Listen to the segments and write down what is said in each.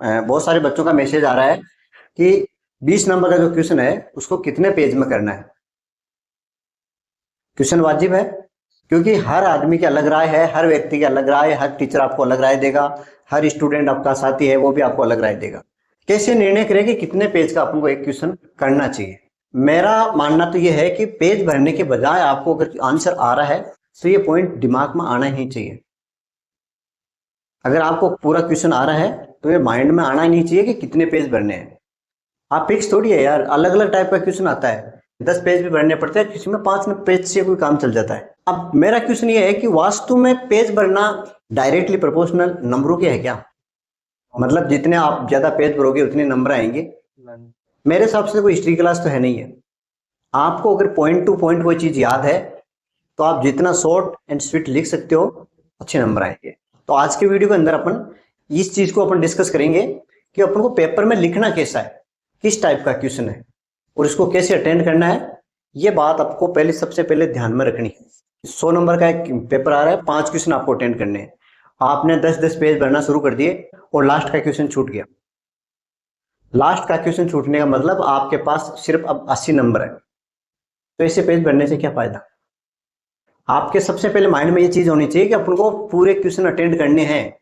बहुत सारे बच्चों का मैसेज आ रहा है कि 20 नंबर का जो क्वेश्चन है उसको कितने पेज में करना है। क्वेश्चन वाजिब है क्योंकि हर आदमी की अलग राय है, हर व्यक्ति की अलग राय है, हर टीचर आपको अलग राय देगा, हर स्टूडेंट आपका साथी है वो भी आपको अलग राय देगा। कैसे निर्णय करें कि कितने पेज का आपको एक क्वेश्चन करना चाहिए। मेरा मानना तो ये है कि पेज भरने के बजाय आपको अगर आंसर आ रहा है तो ये पॉइंट दिमाग में आना ही चाहिए। अगर आपको पूरा क्वेश्चन आ रहा है तो ये माइंड में आना ही नहीं चाहिए कि कितने पेज भरने हैं। आप फिक्स थोड़ी है यार, अलग अलग टाइप का क्वेश्चन आता है, 10 पेज भी भरने पड़ते हैं, किसी में 5 पेज से कोई काम चल जाता है। अब मेरा क्वेश्चन ये है कि वास्तु में पेज भरना डायरेक्टली प्रोपोर्शनल नंबरों के है क्या? मतलब जितने आप ज्यादा पेज भरोगे उतने नंबर आएंगे? मेरे हिसाब से कोई हिस्ट्री क्लास तो है नहीं है। आपको अगर पॉइंट टू पॉइंट कोई चीज याद है तो आप जितना शॉर्ट एंड स्वीट लिख सकते हो अच्छे नंबर आएंगे। तो आज के वीडियो के अंदर अपन इस चीज को अपन डिस्कस करेंगे कि अपन को पेपर में लिखना कैसा है, किस टाइप का क्वेश्चन है और इसको कैसे अटेंड करना है। ये बात आपको सबसे पहले ध्यान में रखनी है। 100 नंबर का एक पेपर आ रहा है, 5 क्वेश्चन आपको अटेंड करने हैं। आपने 10-10 पेज भरना शुरू कर दिए और लास्ट का क्वेश्चन छूट गया। लास्ट का क्वेश्चन छूटने का मतलब आपके पास सिर्फ अब 80 नंबर है, तो ऐसे पेज भरने से क्या फायदा। आपके सबसे पहले माइंड में ये चीज होनी चाहिए कि अपन को पूरे क्वेश्चन अटेंड करने हैं।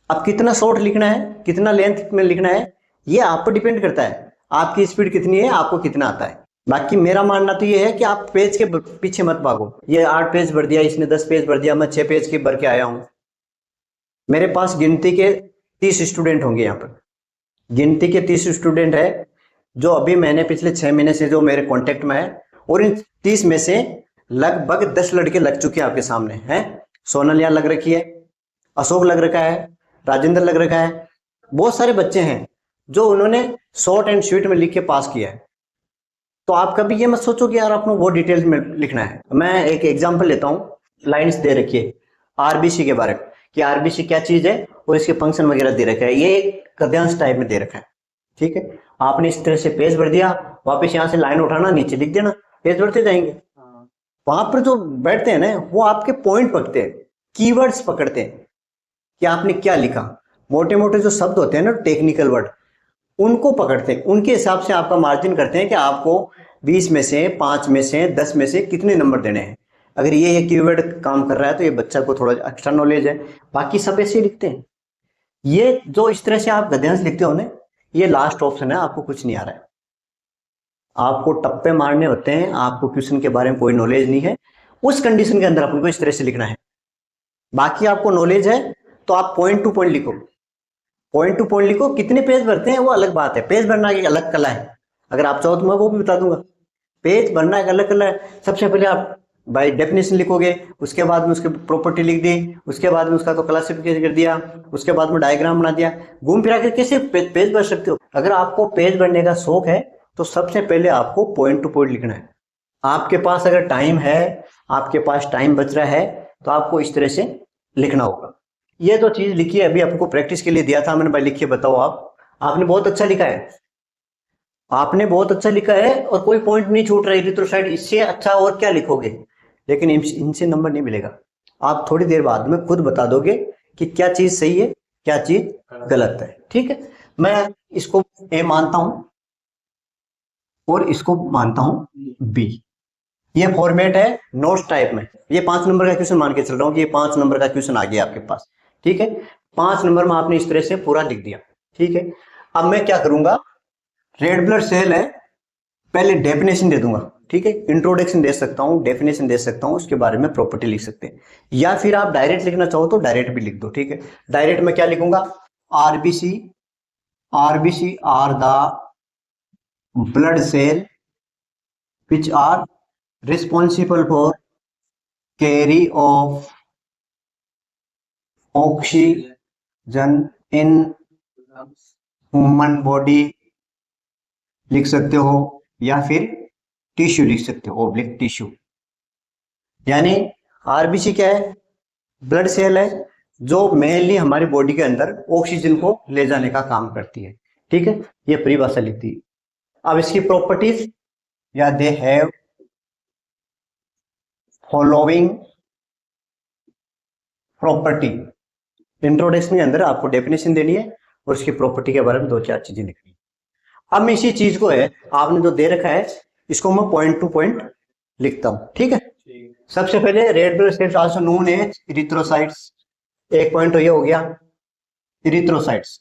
अब कितना शॉर्ट लिखना है, कितना लेंथ में लिखना है, ये आप पर डिपेंड करता है। आपकी स्पीड कितनी है, आपको कितना आता है। बाकी मेरा मानना तो ये है कि आप पेज के पीछे मत भागो। ये 8 पेज भर दिया, इसने 10 पेज भर दिया, मैं 6 पेज के भर के आया हूं। मेरे पास गिनती के 30 स्टूडेंट होंगे, यहाँ पर गिनती के 30 स्टूडेंट है जो अभी मैंने पिछले 6 महीने से जो मेरे कांटेक्ट में है, और इन 30 में से लगभग 10 लड़के लग चुके हैं आपके सामने हैं। सोनल यहाँ लग रखी है, अशोक लग रखा है, राजेंद्र लग रखा है। बहुत सारे बच्चे हैं जो उन्होंने शॉर्ट एंड स्वीट में लिख के पास किया है। तो आप कभी ये मत सोचो कि यार आपको वो डिटेल्स में लिखना है। मैं एक एग्जांपल लेता हूँ, लाइंस दे रखी है आरबीसी के बारे में कि आरबीसी क्या चीज है और इसके फंक्शन वगैरह दे रखा है। ये एक गद्यांश टाइप में दे रखा है, ठीक है। आपने इस तरह से पेज भर दिया, वापस यहाँ से लाइन उठाना, नीचे लिख देना, पेज भरते जाएंगे। वहां पर जो बैठते हैं ना वो आपके पॉइंट पकड़ते हैं, कीवर्ड्स पकड़ते हैं कि आपने क्या लिखा। मोटे मोटे जो शब्द होते हैं ना, टेक्निकल वर्ड, उनको पकड़ते हैं, उनके हिसाब से आपका मार्जिन करते हैं कि आपको 20 में से 5 में से 10 में से कितने नंबर देने हैं। अगर ये कीवर्ड काम कर रहा है तो ये बच्चा को थोड़ा एक्स्ट्रा नॉलेज है। बाकी सब ऐसे ही लिखते हैं। ये जो इस तरह से आप गद्यांश लिखते हो ना, ये लास्ट ऑप्शन है, आपको कुछ नहीं आ रहा है। आपको टप्पे मारने होते हैं, आपको क्वेश्चन के बारे में कोई नॉलेज नहीं है, उस कंडीशन के अंदर आपको इस तरह से लिखना है। बाकी आपको नॉलेज है तो आप पॉइंट टू पॉइंट लिखो, पॉइंट टू पॉइंट लिखो। कितने पेज भरते हैं वो अलग बात है, पेज भरना एक अलग कला है। अगर आप चाहो तो मैं वो भी बता दूंगा। पेज भरना एक अलग कला है। सबसे पहले आप बाय डेफिनेशन लिखोगे, उसके बाद में उसके प्रॉपर्टी लिख दी, उसके बाद में उसका तो क्लासिफिकेशन कर दिया, उसके बाद में डायग्राम बना दिया। घूम फिरा कर कैसे पेज भर सकते हो? अगर आपको पेज भरने का शौक है तो सबसे पहले आपको पॉइंट टू पॉइंट लिखना है। आपके पास अगर टाइम है, आपके पास टाइम बच रहा है, तो आपको इस तरह से लिखना होगा। ये तो चीज लिखी है, अभी आपको प्रैक्टिस के लिए दिया था मैंने, भाई लिखिए बताओ आप। आपने बहुत अच्छा लिखा है, आपने बहुत अच्छा लिखा है और कोई पॉइंट नहीं छूट रहा है तो शायद इससे अच्छा और क्या लिखोगे, लेकिन इनसे नंबर नहीं मिलेगा। आप थोड़ी देर बाद में खुद बता दोगे कि क्या चीज सही है, क्या चीज गलत है, ठीक है। मैं इसको ए मानता हूं और इसको मानता हूं बी। ये फॉर्मेट है नोट्स टाइप में। ये 5 नंबर का क्वेश्चन मान के चल रहा हूं कि ये 5 नंबर का क्वेश्चन आ गया आपके पास, ठीक है। 5 नंबर में आपने इस तरह से पूरा लिख दिया, ठीक है। अब मैं क्या करूंगा, रेड ब्लड सेल है, पहले डेफिनेशन दे दूंगा, ठीक है। इंट्रोडक्शन दे सकता हूं, डेफिनेशन दे सकता हूं, उसके बारे में प्रॉपर्टी लिख सकते हैं, या फिर आप डायरेक्ट लिखना चाहो तो डायरेक्ट भी लिख दो, ठीक है। डायरेक्ट में क्या लिखूंगा, RBC RBC are the blood cell which are responsible for carry of oxygen in human body लिख सकते हो, या फिर टिश्यू लिख सकते हो, ओब्लिक टिश्यू। यानी आरबीसी क्या है, ब्लड सेल है जो मेनली हमारी बॉडी के अंदर ऑक्सीजन को ले जाने का काम करती है, ठीक है। ये परिभाषा लिखती है। अब इसकी प्रॉपर्टीज, या they have following property. Introduction के अंदर आपको डेफिनेशन देनी है और उसकी प्रॉपर्टी के बारे में 2-4 चीजें लिखनी है। अब मैं इसी चीज को है, आपने जो दे रखा है इसको मैं पॉइंट टू पॉइंट लिखता हूं, ठीक है। सबसे पहले red blood cells also known as erythrocytes, एक पॉइंट तो ये हो गया इरिथ्रोसाइट्स।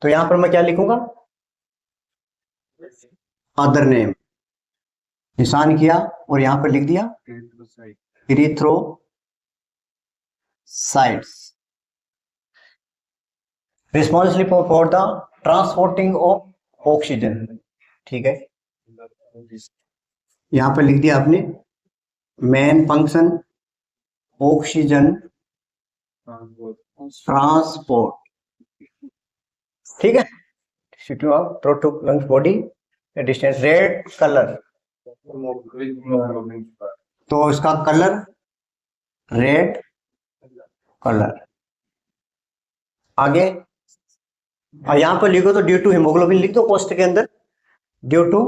तो यहां पर मैं क्या लिखूंगा, अदर नेम निशान किया और यहां पर लिख दिया erythrocytes, responsible for the transporting of oxygen, ठीक है। यहां पर लिख दिया आपने मेन फंक्शन ऑक्सीजन ट्रांसपोर्ट, ठीक है। Proto lungs body distance red colour, तो इसका कलर रेड कलर। आगे यहां पर लिखो तो ड्यू टू हीमोग्लोबिन लिख दो पोस्ट के अंदर, ड्यू टू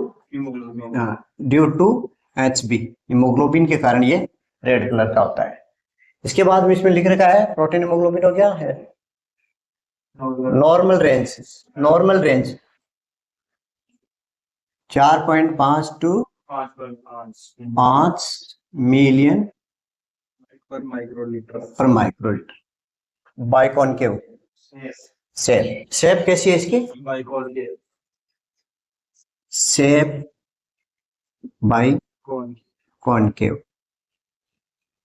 HB, हीमोग्लोबिन के कारण ये रेड कलर का होता है। इसके बाद में इसमें लिख रखा है प्रोटीन हीमोग्लोबिन हो गया है नॉर्मल रेंज 4.5 टू 5 मिलियन पर माइक्रोलीटर बाइकॉनकेव शेप कैसी है इसकी, शेप बाइकॉनकेव।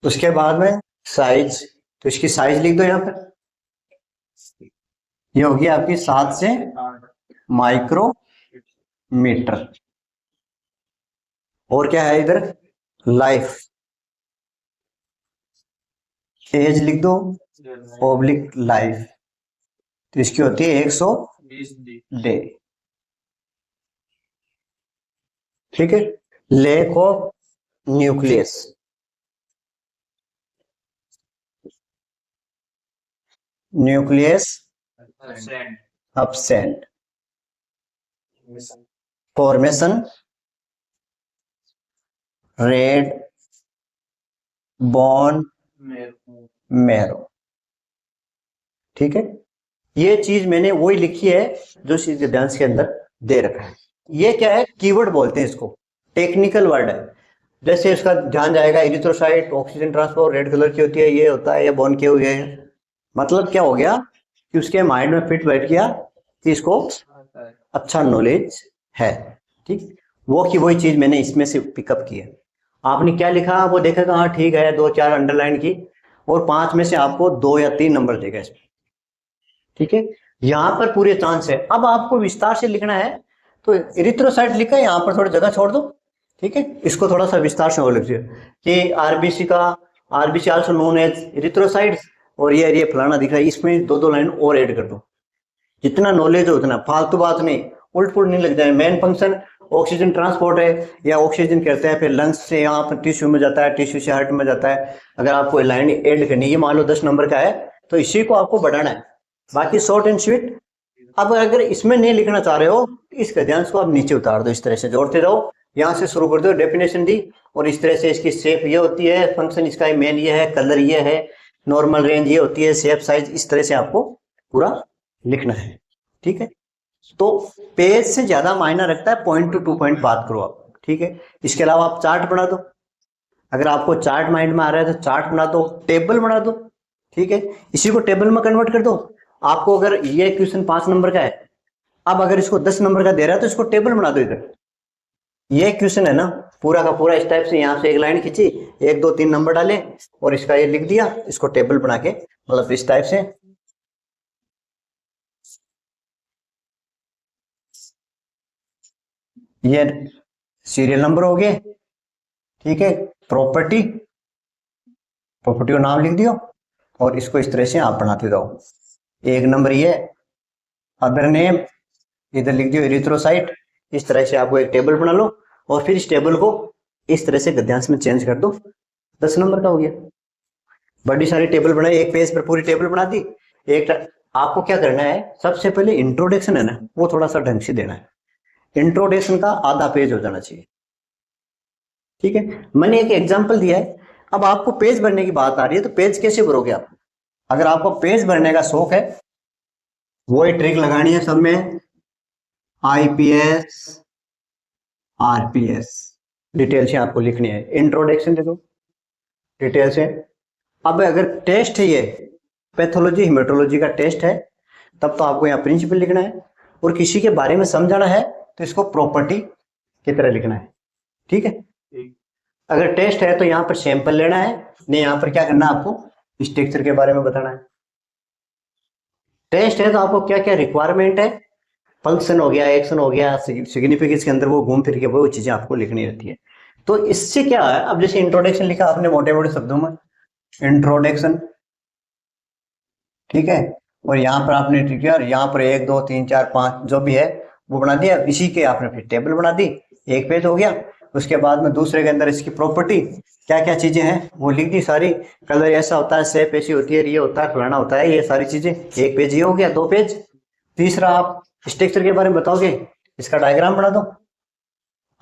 उसके बाद में साइज, तो इसकी साइज लिख दो यहां पर, ये होगी आपकी 7 से माइक्रोमीटर। और क्या है इधर, लाइफ, एज लिख दो ऑब्लिक लाइफ, तो इसकी होती है 120 डे, ठीक है। Lack of nucleus, absent, formation red bone marrow, ठीक है। ये चीज मैंने वही लिखी है जो सिद्धांत के अंदर दे रखा है। ये क्या है, कीवर्ड बोलते हैं इसको, टेक्निकल वर्ड है। जैसे इसका ध्यान जाएगा erythrocyte oxygen transport red colour की होती है, ये होता है, ये बोन के हुए है। मतलब क्या हो गया कि उसके माइंड में फिट बैठ गया कि इसको अच्छा नॉलेज है, ठीक। वो की वही चीज मैंने इसमें से पिकअप की है। आपने क्या लिखा वो देखेगा, हाँ ठीक है, 2-4 अंडरलाइन की और 5 में से आपको 2 या 3 नंबर देगा इसमें, ठीक है। यहां पर पूरे चांस है। अब आपको विस्तार से लिखना है तो इरिथ्रोसाइट लिखा है, यहां पर थोड़ी जगह छोड़ दो, ठीक है। इसको थोड़ा सा विस्तार से और लिखिए कि RBC also known as erythrocytes, और ये फलाना दिख रहा है, इसमें 2-2 लाइन और ऐड कर दो। जितना नॉलेज हो उतना, फालतू बात नहीं, उल्ट पुल्ट नहीं लग जाए। मेन फंक्शन ऑक्सीजन ट्रांसपोर्ट है, या ऑक्सीजन करते हैं, फिर लंग्स से यहाँ पर टिश्यू में जाता है, टिश्यू से हार्ट में जाता है। अगर आपको लाइन ऐड करनी है, मान लो 10 नंबर का है, तो इसी को आपको बढ़ाना है, बाकी शॉर्ट एंड स्वीट। अब अगर इसमें नहीं लिखना चाह रहे हो, इस गद्यांश को आप नीचे उतार दो, इस तरह से जोड़ते जाओ, यहाँ से शुरू कर दो, डेफिनेशन दी, और इस तरह से इसकी शेप ये होती है, फंक्शन इसका मेन ये है, कलर ये है, नॉर्मल रेंज ये होती है, शेप साइज, इस तरह से आपको पूरा लिखना है, ठीक है। तो पेज से ज्यादा मायना रखता है पॉइंट टू 2 पॉइंट बात करो आप, ठीक है। इसके अलावा आप चार्ट बना दो, अगर आपको चार्ट माइंड में आ रहा है तो चार्ट बना दो, टेबल बना दो, ठीक है। इसी को टेबल में कन्वर्ट कर दो। आपको अगर ये क्वेश्चन 5 नंबर का है, अब अगर इसको 10 नंबर का दे रहा है तो इसको टेबल बना दो। इधर ये क्वेश्चन है ना, पूरा का पूरा इस टाइप से, यहाँ से एक लाइन खींची, 1 2 3 नंबर डाले और इसका ये लिख दिया, इसको टेबल बना के, मतलब इस टाइप से। ये सीरियल नंबर हो गए, ठीक है। प्रॉपर्टी को नाम लिख दियो और इसको इस तरह से आप बनाते जाओ। 1 नंबर ये अदर नेम, इधर लिख दियो इरिथ्रोसाइट। इस तरह से आपको एक टेबल बना लो और फिर इस टेबल को इस तरह से गद्यांश में चेंज कर दो, 10 नंबर का हो गया। बड़ी सारी टेबल बनाई, एक पेज पर पूरी टेबल बना दी। एक आपको क्या करना है, सबसे पहले इंट्रोडक्शन है ना, वो थोड़ा सा ढंग से देना है। इंट्रोडक्शन का आधा पेज हो जाना चाहिए, ठीक है। मैंने एक एग्जांपल दिया है। अब आपको पेज भरने की बात आ रही है तो पेज कैसे भरोगे आप? अगर आपको पेज भरने का शौक है वही ट्रिक लगानी है सब में, आईपीएस आरपीएस डिटेल से आपको लिखनी है। इंट्रोडक्शन दे दो डिटेल से। अब अगर टेस्ट है, ये पैथोलॉजी हेमेटोलॉजी का टेस्ट है, तब तो आपको यहाँ प्रिंसिपल लिखना है, और किसी के बारे में समझाना है तो इसको प्रॉपर्टी की तरह लिखना है। ठीक है, अगर टेस्ट है तो यहाँ पर सैंपल लेना है, नहीं यहाँ पर क्या करना है, आपको स्ट्रक्चर के बारे में बताना है। टेस्ट है तो आपको क्या क्या रिक्वायरमेंट है, फंक्शन हो गया, एक्शन हो गया, सिग्निफिकेंस के अंदर वो घूम फिर के वो चीजें आपको लिखनी रहती है। तो इससे क्या है, अब जैसे इंट्रोडक्शन लिखा आपने मोटे मोटे शब्दों में, इंट्रोडक्शन, ठीक है, और यहाँ पर आपने किया, यहाँ पर 1 2 3 4 5 जो भी है वो बना दिया, इसी के आपने फिर टेबल बना दी, एक पेज हो गया। उसके बाद में दूसरे के अंदर इसकी प्रॉपर्टी क्या क्या चीजें हैं वो लिख दी सारी, कलर ऐसा होता है, शेप ऐसी होती है, ये होता है, फलाना होता है, ये सारी चीजें, एक पेज ये हो गया, 2 पेज। तीसरा आप स्ट्रक्चर के बारे में बताओगे, इसका डायग्राम बना दो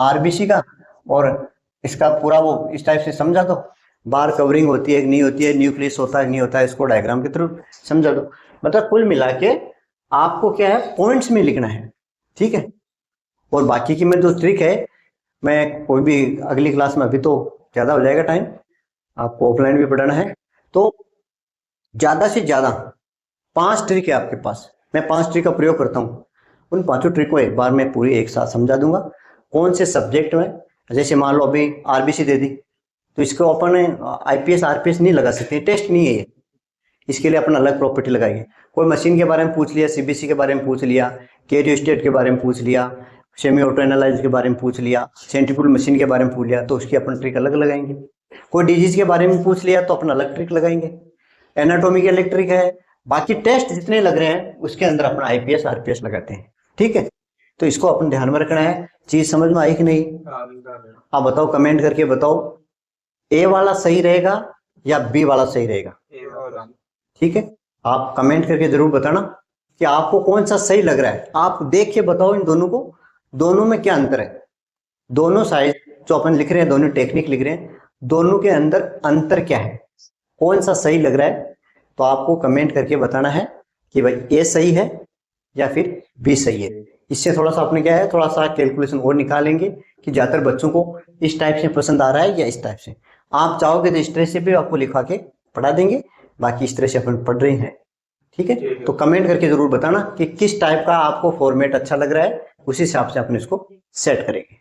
आरबीसी का, और इसका पूरा वो इस टाइप से समझा दो, बार कवरिंग होती है नहीं होती है, न्यूक्लियस होता है नहीं होता है, इसको डायग्राम के थ्रू समझा दो। मतलब कुल मिला के आपको क्या है, पॉइंट्स में लिखना है। ठीक है, और बाकी की मैं जो ट्रिक है, मैं कोई भी अगली क्लास में, अभी तो ज्यादा हो जाएगा टाइम, आपको ऑफलाइन भी पढ़ाना है, तो ज्यादा से ज्यादा 5 ट्रिक है आपके पास, मैं 5 ट्रिक का प्रयोग करता हूँ। उन 5 ट्रिक को एक बार मैं पूरी एक साथ समझा दूंगा, कौन से सब्जेक्ट में। जैसे मान लो अभी आरबीसी दे दी, तो इसको अपन आईपीएस आरपीएस नहीं लगा सकते, टेस्ट नहीं है ये, इसके लिए अपन अलग प्रॉपर्टी लगाएंगे। कोई मशीन के बारे में पूछ लिया, सीबीसी के बारे में पूछ लिया, कैरियोस्टेट के बारे में पूछ लिया, सेमी ऑटो एनालाइज के बारे में पूछ लिया, सेंट्रीफ्यूगल मशीन के बारे में पूछ लिया, तो उसकी अपन ट्रिक अलग लगाएंगे। कोई डिजीज के बारे में पूछ लिया तो अपन अलग ट्रिक लगाएंगे। एनाटॉमी के अलग ट्रिक है, बाकी टेस्ट जितने लग रहे हैं उसके अंदर अपना आईपीएस आरपीएस लगाते हैं। ठीक है, तो इसको अपन ध्यान में रखना है। चीज समझ में आई कि नहीं? आप बताओ, कमेंट करके बताओ, ए वाला सही रहेगा या बी वाला सही रहेगा? ठीक है, आप कमेंट करके जरूर बताना कि आपको कौन सा सही लग रहा है। आप देख के बताओ इन दोनों को, दोनों में क्या अंतर है, दोनों साइज जो अपन लिख रहे हैं, दोनों टेक्निक लिख रहे हैं, दोनों के अंदर अंतर क्या है, कौन सा सही लग रहा है। तो आपको कमेंट करके बताना है कि भाई ए सही है या फिर बी सही है। इससे थोड़ा सा अपने क्या है, थोड़ा सा कैलकुलेशन और निकालेंगे कि ज्यादातर बच्चों को इस टाइप से पसंद आ रहा है या इस टाइप से। आप चाहोगे तो इस तरह से भी आपको लिखवा के पढ़ा देंगे, बाकी इस तरह से अपन पढ़ रहे हैं। ठीक है, तो कमेंट करके जरूर बताना कि किस टाइप का आपको फॉर्मेट अच्छा लग रहा है, उसी हिसाब से अपन इसको सेट करेंगे।